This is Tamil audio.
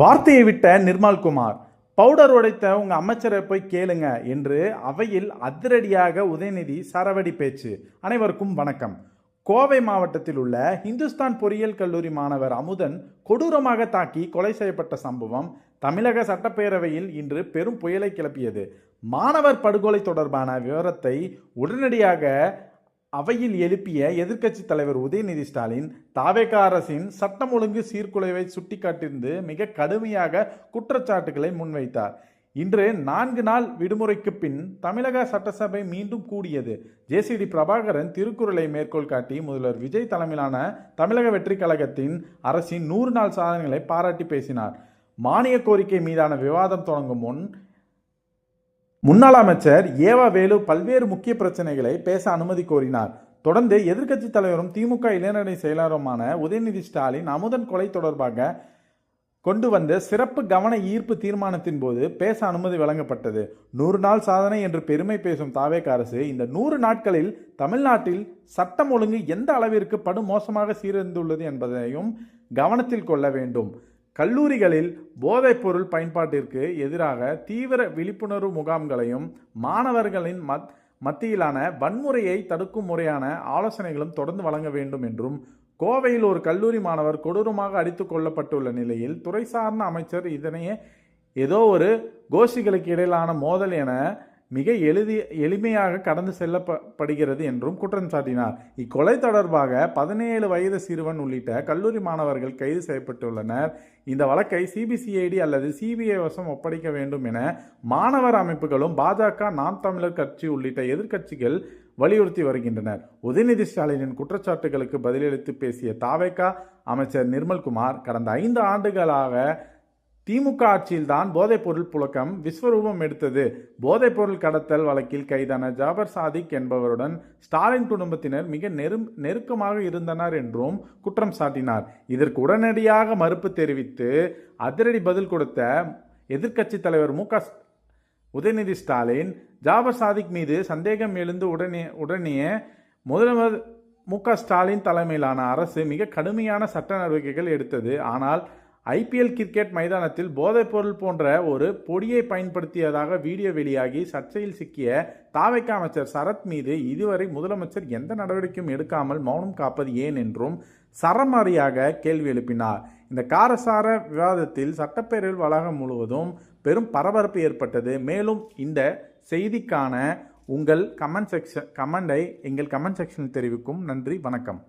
வார்த்தையை விட்ட நிர்மல்குமார், பவுடர் உடைத்த உங்க அமைச்சரை போய் கேளுங்க என்று அவையில் அதிரடியாக உதயநிதி சரவடி பேச்சு. அனைவருக்கும் வணக்கம். கோவை மாவட்டத்தில் உள்ள இந்துஸ்தான் பொறியியல் கல்லூரி மாணவர் அமுதன் கொடூரமாக தாக்கி கொலை செய்யப்பட்ட சம்பவம் தமிழக சட்டப்பேரவையில் இன்று பெரும் புயலை கிளப்பியது. மாணவர் படுகொலை தொடர்பான விவரத்தை உடனடியாக அவையில் எழுப்பிய எதிர்க்கட்சி தலைவர் உதயநிதி ஸ்டாலின் தாவேகா அரசின் சட்டம் ஒழுங்கு சீர்குலைவை சுட்டிக்காட்டிருந்து மிக கடுமையாக குற்றச்சாட்டுகளை முன்வைத்தார். இன்று 4 நாள் விடுமுறைக்கு பின் தமிழக சட்டசபை மீண்டும் கூடியது. ஜேசிடி பிரபாகரன் திருக்குறளை மேற்கோள் காட்டி முதல்வர் விஜய் தலைமையிலான தமிழக வெற்றி கழகத்தின் அரசின் 100 நாள் சாதனைகளை பாராட்டி பேசினார். மானிய கோரிக்கை மீதான விவாதம் தொடங்கும் முன் முன்னாள் அமைச்சர் ஏவா வேலு பல்வேறு முக்கிய பிரச்சனைகளை பேச அனுமதி கோரினார். தொடர்ந்து எதிர்க்கட்சி தலைவரும் திமுக இளைஞரணி செயலாளருமான உதயநிதி ஸ்டாலின் அமுதன் கொலை தொடர்பாக கொண்டு வந்த சிறப்பு கவன ஈர்ப்பு தீர்மானத்தின் போது பேச அனுமதி வழங்கப்பட்டது. 100 நாள் சாதனை என்று பெருமை பேசும் தாவேகா அரசு இந்த 100 நாட்களில் தமிழ்நாட்டில் சட்டம் ஒழுங்கு எந்த அளவிற்கு படுமோசமாக சீரழிந்துள்ளது என்பதையும் கவனத்தில் கொள்ள வேண்டும். கல்லூரிகளில் போதைப் பொருள் பயன்பாட்டிற்கு எதிராக தீவிர விழிப்புணர்வு முகாம்களையும் மாணவர்களின் மத்தியிலான வன்முறையை தடுக்கும் முறையான ஆலோசனைகளும் தொடர்ந்து வழங்க வேண்டும் என்றும், கோவையில் ஒரு கல்லூரி மாணவர் கொடூரமாக அடித்துக் கொல்லப்பட்டுள்ள நிலையில் துறை சார்ந்த அமைச்சர் இதனையே ஏதோ ஒரு கோஷ்டிகளுக்கு இடையிலான மோதல் என மிக எளிமையாக கடந்து செல்லப்படுகிறது என்றும் குற்றம் சாட்டினார். இக்கொலை தொடர்பாக 17 வயது சிறுவன் உள்ளிட்ட கல்லூரி மாணவர்கள் கைது செய்யப்பட்டுள்ளனர். இந்த வழக்கை சிபிசிஐடி அல்லது சிபிஐ வசம் ஒப்படைக்க வேண்டும் என மாணவர் அமைப்புகளும் பாஜக, நாம் தமிழர் கட்சி உள்ளிட்ட எதிர்க்கட்சிகள் வலியுறுத்தி வருகின்றனர். உதயநிதி ஸ்டாலினின் குற்றச்சாட்டுகளுக்கு பதிலளித்து பேசிய தாவேகா அமைச்சர் நிர்மல்குமார், கடந்த 5 ஆண்டுகளாக திமுக ஆட்சியில்தான் போதைப்பொருள் புழக்கம் விஸ்வரூபம் எடுத்தது. போதைப்பொருள் கடத்தல் வழக்கில் கைதான ஜாபர் சாதிக் என்பவருடன் ஸ்டாலின் குடும்பத்தினர் மிக நெருக்கமாக இருந்தனர் என்றும் குற்றம் சாட்டினார். இதற்கு உடனடியாக மறுப்பு தெரிவித்து அதிரடி பதில் கொடுத்த எதிர்க்கட்சி தலைவர் உதயநிதி ஸ்டாலின், ஜாபர் சாதிக் மீது சந்தேகம் எழுந்து உடனே முதல்வர் ஸ்டாலின் தலைமையிலான அரசு மிக கடுமையான சட்ட நடவடிக்கைகள் எடுத்தது. ஆனால் IPL கிரிக்கெட் மைதானத்தில் போதைப்பொருள் போன்ற ஒரு பொடியை பயன்படுத்தியதாக வீடியோ வெளியாகி சர்ச்சையில் சிக்கிய தாவேகா அமைச்சர் சரத் மீது இதுவரை முதலமைச்சர் எந்த நடவடிக்கையும் எடுக்காமல் மௌனம் காப்பது ஏன் என்றும் சரமாரியாக கேள்வி எழுப்பினார். இந்த காரசார விவாதத்தில் சட்டப்பேரவை வளாகம் முழுவதும் பெரும் பரபரப்பு ஏற்பட்டது. மேலும் இந்த செய்திக்கான உங்கள் கமெண்டை எங்கள் கமெண்ட் செக்ஷனில் தெரிவிக்கும். நன்றி, வணக்கம்.